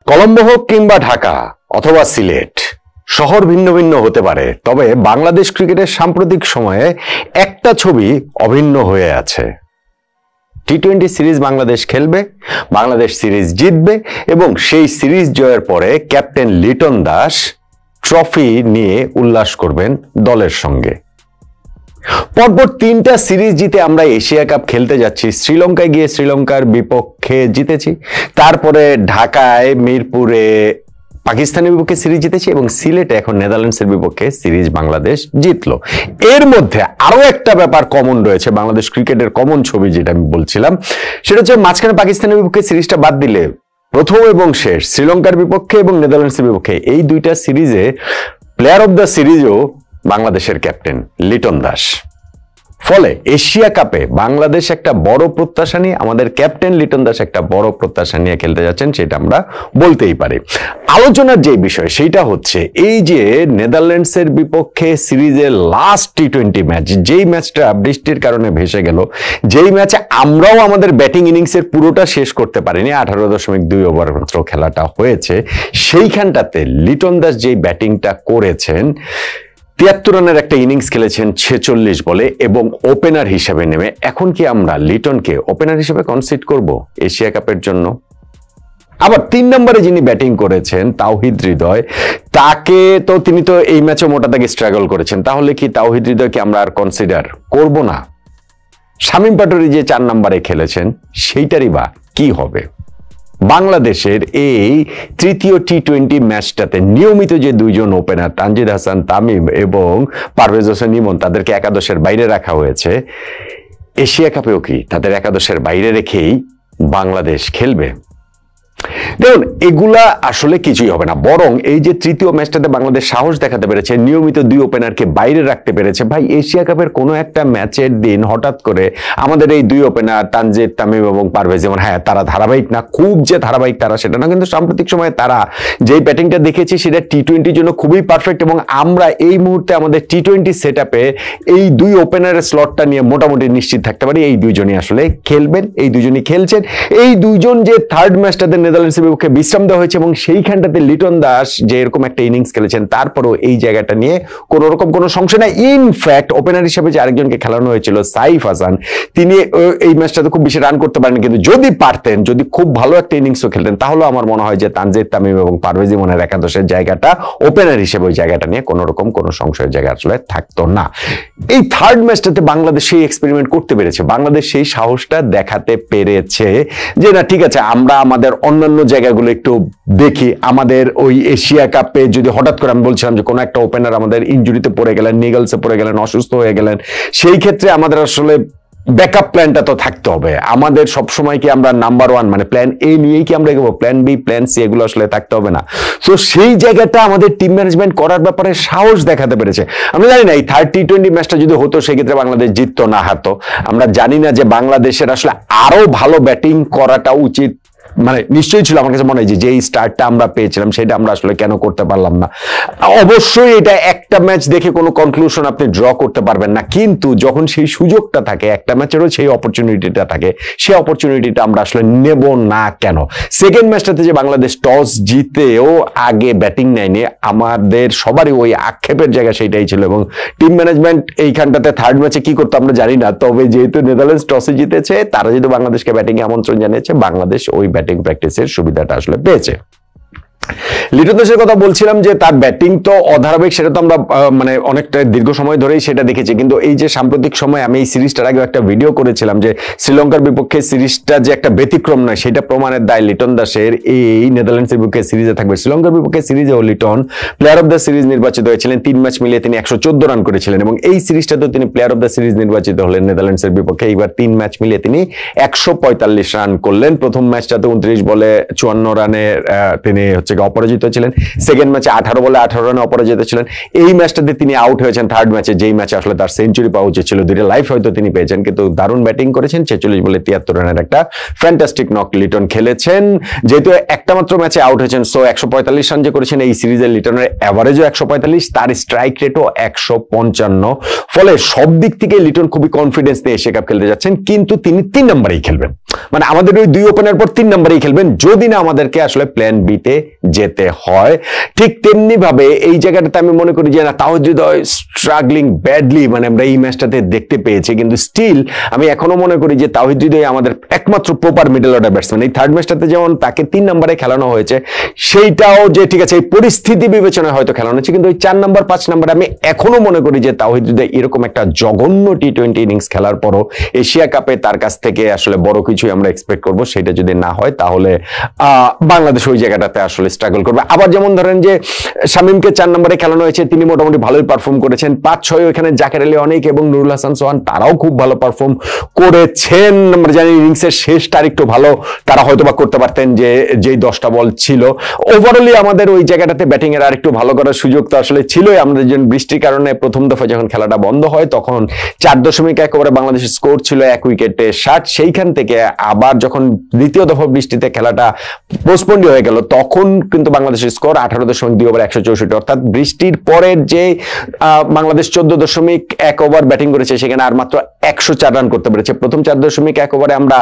কলম্বো হোক কিংবা ঢাকা অথবা সিলেট, শহর ভিন্ন ভিন্ন হতে পারে, তবে বাংলাদেশ ক্রিকেটের সাম্প্রতিক সময়ে একটা ছবি অভিন্ন হয়ে আছে। টি-20 সিরিজ বাংলাদেশ খেলবে, বাংলাদেশ সিরিজ জিতবে এবং সেই সিরিজ জয়ের পরে ক্যাপ্টেন লিটন দাস ট্রফি নিয়ে উল্লাস করবেন দলের সঙ্গে। পরপর 3টা সিরিজ জিতে আমরা এশিয়া কাপ খেলতে যাচ্ছি। শ্রীলঙ্কায় গিয়ে শ্রীলঙ্কার বিপক্ষে জিতেছি, তারপরে ঢাকায় মিরপুরে পাকিস্তানের বিপক্ষে সিরিজ জিতেছি এবং সিলেটে এখন নেদারল্যান্ডসের বিপক্ষে সিরিজ বাংলাদেশ জিতলো। এর মধ্যে আরো একটা ব্যাপার কমন রয়েছে, বাংলাদেশ ক্রিকেটের কমন ছবি যেটা আমি বলছিলাম, সেটা হচ্ছে মাঝখানে পাকিস্তানের বিপক্ষে সিরিজটা বাদ দিলে প্রথম এবং শেষ শ্রীলঙ্কার বিপক্ষে এবং নেদারল্যান্ডসের বিপক্ষে এই 2টা সিরিজে প্লেয়ার অব দ্য সিরিজও বাংলাদেশের ক্যাপ্টেন লিটন দাস। ফলে এশিয়া কাপে বাংলাদেশ একটা বড় প্রত্যাশা নিয়ে, আমাদের ক্যাপ্টেন লিটন দাস একটা বড় প্রত্যাশা নিয়ে খেলতে যাচ্ছেন, সেটা আমরা বলতেই পারি। আলোচনার যে বিষয় সেটা হচ্ছে এই যে নেদারল্যান্ডসের বিপক্ষে সিরিজের লাস্ট টি-20 ম্যাচ, যেই ম্যাচটা বৃষ্টির কারণে ভেসে গেল, যেই ম্যাচে আমরাও আমাদের ব্যাটিং ইনিংসের পুরোটা শেষ করতে পারিনি, 18.2 ওভার মাত্র খেলাটা হয়েছে, সেইখানটাতে লিটন দাস যেই ব্যাটিংটা করেছেন, 73 রানের একটা ইনিংস খেলেছেন 46 বলে এবং ওপেনার হিসেবে নেমে, এখন কি আমরা লিটনকে ওপেনার হিসেবে কনসিডার করব এশিয়া কাপের জন্য? আবার 3 নম্বরে যিনি ব্যাটিং করেছেন তাওহিদ হৃদয়, তিনি তো এই ম্যাচে মোটা দাগে স্ট্রাগল করেছেন, তাহলে কি তাওহিদ হৃদয়কে আমরা আর কনসিডার করব না? শামীম পাটোয়ারি যে 4 নম্বরে খেলেছেন সেইটারই বা কি হবে? বাংলাদেশের এই তৃতীয় টি-20 ম্যাচটাতে নিয়মিত যে 2জন ওপেনার তানজিদ হাসান তামিম এবং পারভেজ হোসেন ইমন, তাদেরকে একাদশের বাইরে রাখা হয়েছে, এশিয়া কাপেও কি তাদের একাদশের বাইরে রেখেই বাংলাদেশ খেলবে? দেখুন, এগুলা আসলে কিছুই হবে না, বরং এই যে তৃতীয় ম্যাচটাতে বাংলাদেশ সাহস দেখাতে পেরেছে, নিয়মিত 2 ওপেনারকে বাইরে রাখতে পেরেছে। ভাই, এশিয়া কাপের কোনো একটা ম্যাচের দিন হঠাৎ করে আমাদের এই 2 ওপেনার তানজিদ তামিম এবং পারভেজ, যেমন হ্যাঁ তারা ধারাবাহিক না, খুব যে ধারাবাহিক তারা সেটা না, কিন্তু সাম্প্রতিক সময়ে তারা যেই ব্যাটিংটা দেখেছি সেটা টি-20 জন্য খুবই পারফেক্ট এবং আমরা এই মুহূর্তে আমাদের টি-20 সেটআপে এই 2 ওপেনারের স্লটটা নিয়ে মোটামুটি নিশ্চিত থাকতে পারি এই 2জনই আসলে খেলবেন, এই 2জনই খেলছেন। এই 2জন যে থার্ড ম্যাচটাতে নেদারল্যান্ডসের বিপক্ষে বিশ্রাম দেওয়া হয়েছে এবং সেইখানটাতে লিটন দাস যে এরকম একটা ইনিংস খেলেছেন, তারপরও এই জায়গাটা নিয়ে কোনো রকম কোনো সংশয় নাই। ইনফ্যাক্ট ওপেনার হিসেবে যে আরেকজনকে খেলানো হয়েছিল সাইফ হাসান, তিনি এই ম্যাচটাতে খুব বেশি রান করতে পারেন, কিন্তু যদি পারতেন, যদি খুব ভালো একটা ইনিংসও খেলতেন, তাহলে আমার মনে হয় যে তানজিদ তামিম এবং পারভেজ ইমনের একাদশের জায়গাটা ওপেনার হিসেবে ওই জায়গাটা নিয়ে কোনো রকম কোনো সংশয়ের জায়গা আসলে থাকতো না। এই থার্ড ম্যাচটাতে বাংলাদেশ সেই এক্সপেরিমেন্ট করতে পেরেছে, বাংলাদেশ সেই সাহসটা দেখাতে পেরেছে যে না ঠিক আছে, আমরা আমাদের অন্যান্য জায়গাগুলো একটু দেখি। আমাদের ওই এশিয়া কাপে যদি হঠাৎ করে আমি বলছিলাম যে কোনো একটা ওপেনার আমাদের ইনজুরিতে পড়ে গেলেন, নিগলসে পড়ে গেলেন, অসুস্থ হয়ে গেলেন, সেই ক্ষেত্রে আমাদের আসলে ব্যাকআপ প্ল্যানটা তো থাকতে হবে। আমাদের সবসময় কি আমরা নাম্বার 1 মানে প্ল্যান এ নিয়েই কি আমরা এগোবো? প্ল্যান বি, প্ল্যান সি এগুলো আসলে থাকতে হবে না। তো সেই জায়গাটা আমাদের টিম ম্যানেজমেন্ট করার ব্যাপারে সাহস দেখাতে পেরেছে। আমরা জানি না এই থার্ড টি-20 ম্যাচটা যদি হতো সেক্ষেত্রে বাংলাদেশ জিততো না হারতো, আমরা জানি না যে বাংলাদেশের আসলে আরো ভালো ব্যাটিং করাটা উচিত, মানে নিশ্চয়ই ছিল। আমার কাছে মনে হয় যে এই স্টার্টটা আমরা পেয়েছিলাম সেটা আমরা আসলে কেন করতে পারলাম না। অবশ্যই এটা একটা ম্যাচ দেখে কোনো কনক্লুশন আপনি ড্র করতে পারবেন না, কিন্তু যখন সেই সুযোগটা থাকে, একটা ম্যাচেরও সেই অপরচুনিটিটা থাকে, সেই অপরচুনিটিটা আমরা আসলে নেব না কেন? সেকেন্ড ম্যাচটাতে যে বাংলাদেশ টস জিতেও আগে ব্যাটিং নেয়নি, আমাদের সবারই ওই আক্ষেপের জায়গা সেইটাই ছিল এবং টিম ম্যানেজমেন্ট এইখানটাতে থার্ড ম্যাচে কি করতো আমরা জানি না। তবে যেহেতু নেদারল্যান্ডস টসে জিতেছে, তারা যেহেতু বাংলাদেশকে ব্যাটিং এ আমন্ত্রণ জানিয়েছে, বাংলাদেশ ওই ব্যাটিং প্র্যাকটিসের সুবিধাটা আসলে পেয়েছে। লিটন দাসের কথা বলছিলাম যে তার ব্যাটিং তো অধারাবাহিক, সেটা তো আমরা মানে অনেকটা দীর্ঘ সময় ধরেই সেটা দেখেছি, কিন্তু এই যে সাম্প্রতিক সময় আমি এই সিরিজটার আগে একটা ভিডিও করেছিলাম যে শ্রীলঙ্কার বিপক্ষে সিরিজটা যে একটা ব্যতিক্রম নয়, সেটা প্রমাণের দায় লিটন দাসের এই নেদারল্যান্ডসের বিপক্ষে সিরিজে থাকবে। শ্রীলঙ্কার বিপক্ষে সিরিজেও Liton player of the series নির্বাচিত হয়েছিলেন, 3 ম্যাচ মিলিয়ে তিনি 114 রান করেছিলেন এবং এই সিরিজটাতেও তিনি প্লেয়ার অফ দ্য সিরিজ নির্বাচিত হলেন নেদারল্যান্ডসের বিপক্ষে। এবার 3 ম্যাচ মিলিয়ে তিনি 145 রান করলেন। প্রথম ম্যাচটাতে 29 বলে 54 রানে তিনি হচ্ছে অপরাজিত অপরাজিত ছিলেন, সেকেন্ড ম্যাচে 18 বলে 18 রানে অপরাজিত ছিলেন। এই ম্যাচটাতে তিনি আউট হয়েছেন থার্ড ম্যাচে, যেই ম্যাচে আসলে তার সেঞ্চুরি পাওয়া উচিত ছিল, 2টা লাইফ হয়তো তিনি পেয়েছেন, কিন্তু দারুণ ব্যাটিং করেছেন। 46 বলে 73 রানের একটা ফ্যান্টাস্টিক নক লিটন খেলেছেন। যেহেতু একটা মাত্র ম্যাচে আউট হয়েছেন, সো 145 রান যে করেছেন এই সিরিজের, লিটনের অ্যাভারেজও 145, তার স্ট্রাইক রেটও 155। ফলে সব দিক থেকে লিটন খুবই কনফিডেন্স নিয়ে এশিয়া কাপ খেলতে যাচ্ছেন, কিন্তু তিনি 3 নম্বরেই খেলবেন, মানে আমাদের ওই 2 ওপেনার পর 3 নম্বরেই খেলবেন, যদি না আমাদেরকে আসলে প্ল্যান বি তে যেতে হয়। ঠিক তেমনি ভাবে এই জায়গাটাতে আমি মনে করি যে না, তাওহিদ হৃদয় স্ট্রাগলিং ব্যাডলি, মানে আমরা এই ম্যাচটাতে দেখতে পেয়েছি, কিন্তু স্টিল আমি এখনো মনে করি যে তাওহিদ হৃদয় আমাদের একমাত্র প্রপার মিডল অর্ডার ব্যাটসম্যান। এই থার্ড ম্যাচটাতে যেমন তাকে 3 নম্বরে খেলানো হয়েছে, সেইটাও যে ঠিক আছে এই পরিস্থিতি বিবেচনায় হয়তো খেলানো হয়েছে, কিন্তু ওই 4 নম্বর 5 নম্বরে আমি এখনো মনে করি যে তাওহিদ হৃদয় এরকম একটা জঘন্য টি-20 ইনিংস খেলার পরও এশিয়া কাপে তার কাছ থেকে আসলে বড় কিছুই আমরা এক্সপেক্ট করব। সেটা যদি না হয় তাহলে বাংলাদেশ ওই জায়গাটাতে আসলে স্ট্রাগল করবে। আবার যেমন ধরেন যে শামীমকে 4 নম্বরে খেলানো হয়েছে, তিনি মোটামুটি ভালোই পারফর্ম করেছেন। 5-6 ওখানে জাকের আলী অনেক এবং নুরুল হাসান সোহান, তারাও খুব ভালো পারফর্ম করেছেন। আমরা জানি ইনিংসের শেষটা আরেকটু ভালো তারা হয়তো বা করতে পারতেন, যে যেই 10টা বল ছিল। ওভারঅলি আমাদের ওই জায়গাটাতে ব্যাটিং এর আরেকটু ভালো করার সুযোগ তো আসলে ছিলই। আমাদের যেন বৃষ্টির কারণে প্রথম দফা যখন খেলাটা বন্ধ হয়, তখন 4.1 ওভারে বাংলাদেশের স্কোর ছিল 1 উইকেটে 60। সেইখান থেকে আবার যখন দ্বিতীয় দফা বৃষ্টিতে খেলাটা পোস্টপন্ড হয়ে গেল, তখন কিন্তু বাংলাদেশের স্কোর 18.2 ওভার 164। অর্থাৎ বৃষ্টির পরের যে বাংলাদেশ 14.1 ওভার ব্যাটিং করেছে, সেখানে আর মাত্র 104 রান করতে পেরেছে। প্রথম 4.1 ওভারে আমরা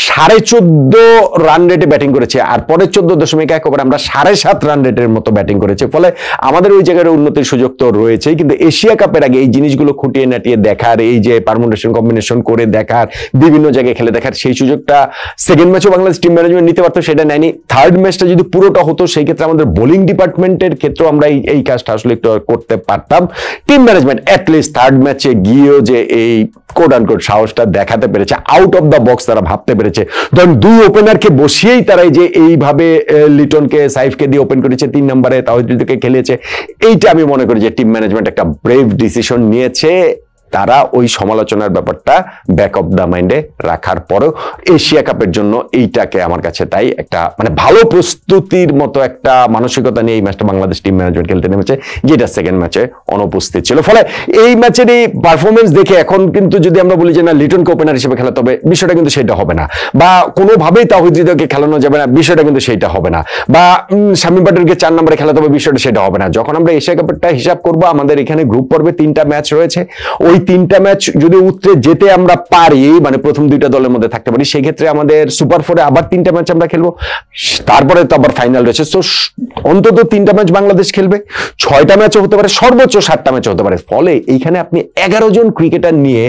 14.5 রান রেটে ব্যাটিং করেছে, আর পরের 14.1 ওভারে আমরা 7.5 রান রেটের মতো ব্যাটিং করেছে। ফলে আমাদের ওই জায়গায় উন্নতির সুযোগ তো রয়েছেই, কিন্তু এশিয়া কাপের আগে এই জিনিসগুলো খুঁটিয়ে নাটিয়ে দেখার, এই যে পারমুটেশন কম্বিনেশন করে দেখার, বিভিন্ন জায়গায় খেলে দেখার, সেই সুযোগটা সেকেন্ড ম্যাচও বাংলাদেশ টিম ম্যানেজমেন্ট নিতে পারতো, সেটা নেয়নি। থার্ড ম্যাচটা যদি পুরোটা হতো, সেই ক্ষেত্রে আমাদের বোলিং ডিপার্টমেন্টের ক্ষেত্রেও আমরা এই কাজটা আসলে একটু করতে পারতাম। টিম ম্যানেজমেন্ট অ্যাটলিস্ট থার্ড ম্যাচে গিয়েও যে এই কোড আন কোড সাহসটা দেখাতে পেরেছে, আউট অফ দ্য বক্স তারা ভাবতে পেরেছে। ধরুন 2 ওপেনারকে বসিয়েই তারা যে এইভাবে লিটনকে, সাইফকে দিয়ে ওপেন করেছে, 3 নম্বরে তাওহিদ হৃদয়কে খেলিয়েছে। এইটা আমি মনে করি যে টিম ম্যানেজমেন্ট একটা ব্রেভ ডিসিশন নিয়েছে। তারা ওই সমালোচনার ব্যাপারটা ব্যাক অফ দ্য মাইন্ডে রাখার পরেও এশিয়া কাপের জন্য এইটাকে আমার কাছে তাই একটা মানে ভালো প্রস্তুতির মতো একটা মানসিকতা নিয়ে এই ম্যাচটা বাংলাদেশ টিম ম্যানেজমেন্ট খেলতে নেমেছে, যেটা সেকেন্ড ম্যাচে অনুপস্থিত ছিল। ফলে এই ম্যাচের এই পারফরমেন্স দেখে এখন কিন্তু যদি আমরা বলি যে না, লিটনকে ওপেনার হিসেবে খেলাতে হবে, বিষয়টা কিন্তু সেটা হবে না। বা কোনোভাবেই তাওহিদ হৃদয়কে খেলানো যাবে না, বিষয়টা কিন্তু সেটা হবে না। বা শামীম পাটোয়ারিকে 4 নম্বরে খেলাতে হবে, বিষয়টা সেটা হবে না। যখন আমরা এশিয়া কাপেরটা হিসাব করবো, আমাদের এখানে গ্রুপ পর্বে 3টা ম্যাচ রয়েছে। ওই 3টা ম্যাচ যদি উতরে যেতে আমরা পারি, মানে প্রথম 2টা দলের মধ্যে থাকতে পারি, সেই ক্ষেত্রে আমাদের সুপার 4-এ আবার 3টা ম্যাচ আমরা খেলবো, তারপরে তো আবার ফাইনাল রয়েছে। সো অন্তত 3টা ম্যাচ বাংলাদেশ খেলবে, 6টা ম্যাচও হতে পারে, সর্বোচ্চ 7টা ম্যাচও হতে পারে। ফলে এইখানে আপনি 11 জন ক্রিকেটার নিয়ে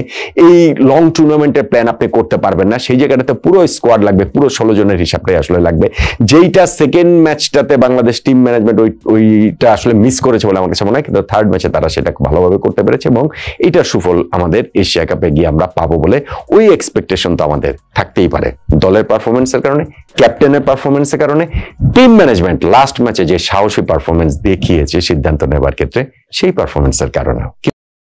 এই লং টুর্নামেন্টের প্ল্যান আপনি করতে পারবেন না। সেই জায়গাটাতে পুরো স্কোয়াড লাগবে, পুরো 16 জনের হিসাবটাই আসলে লাগবে, যেইটা সেকেন্ড ম্যাচটাতে বাংলাদেশ টিম ম্যানেজমেন্ট ওইটা আসলে মিস করেছে বলে আমার কাছে মনে হয়। কিন্তু থার্ড ম্যাচে তারা সেটা ভালোভাবে করতে পেরেছে, এবং এইটার সুফল আমাদের এশিয়া কাপে গিয়ে আমরা পাবো বলে ওই এক্সপেকটেশন তো আমাদের থাকতেই পারে। দলের পারফরমেন্সের কারণে, ক্যাপ্টেনের পারফরমেন্সের কারণে, টিম ম্যানেজমেন্ট লাস্ট ম্যাচে যে সাহসী পারফরমেন্স দেখিয়েছে সিদ্ধান্ত নেবার ক্ষেত্রে, সেই পারফরমেন্সের কারণে।